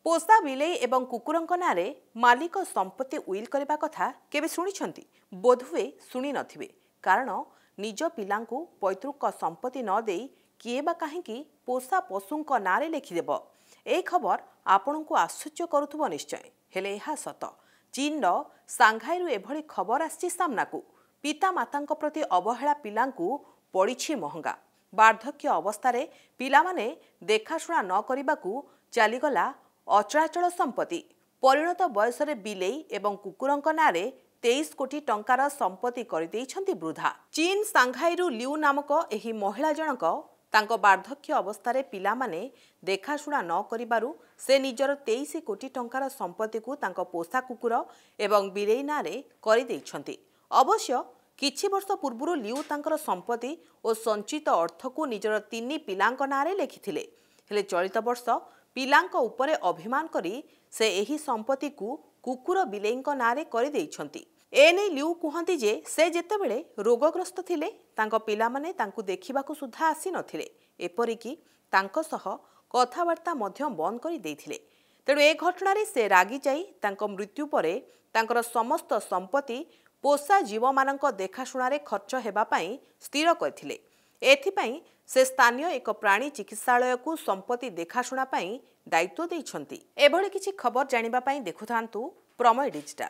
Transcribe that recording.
पोषा बिलेई एवं कुकुरंक नारे मालिक संपत्ति उइल करबा कथा केबे सुनिछंती? बोधुए सुनी नथिबे, कारण निज पिलांकु पैतृक संपत्ति न देई किए बा काहेकि पोषा पशुंक नारे लेखिदेब। ए खबर आपणको आश्चर्य करुथुब निश्चय, हेले एहा सत। चीन सांघाईरु एभली खबर आछि सामनाकु। पिता मातांक प्रति अवहेला पिलांकु पड़िछि महंगा। वार्धक्य अवस्थारे पिलामाने देखाशुणा न करिबाकु चलीगला अचलाचल संपत्ति। परिणत बयसरे बिलेई एवं कुकुरंक नारे 23 कोटी टंकार संपत्ति करदेइछंती वृद्धा। चीन सांघाईरु लिउ नामक एही महिला जनक तांको वार्धक्य अवस्थारे पिलामाने देखाशुणा न करिबारु से निजर 23 कोटी टंकार संपत्ति को तांको पोषा कुकुर एवं बिलेई नारे करदेइछंती। अवश्य किछि वर्ष पूर्वरु लिउ तांकर संपत्ति और संचित अर्थ को निजर 3 पिलांक नारे लेखिथिले। हेले चलित वर्ष पिलांक उपरे अभिमान करी से एही संपत्ति को कुकुर बिलेईंक नारे करि देइछंती। एने लिउ कुहंती जे से जेतेबेले रोगग्रस्त थिले तांको पिलामाने तांकु देखिबाकु सुद्धा आसी नथिले, एपरिकी तांको सह कथावार्ता मध्य बंद करि देइथिले। तेणु ए घटनारे से रागी जाई तांको मृत्यु परे तांकर समस्त संपत्ति पोषा जीव मानक देखाशुणारे खर्च हेबा पई स्थिर करथिले। एथिपई से स्थानीय एक प्राणी चिकित्सालय को संपत्ति देखाशुणा पई दायित्व देइछंती। एभली किछि खबर जानिबा पई देखुथांतु प्रमय डिजिटल।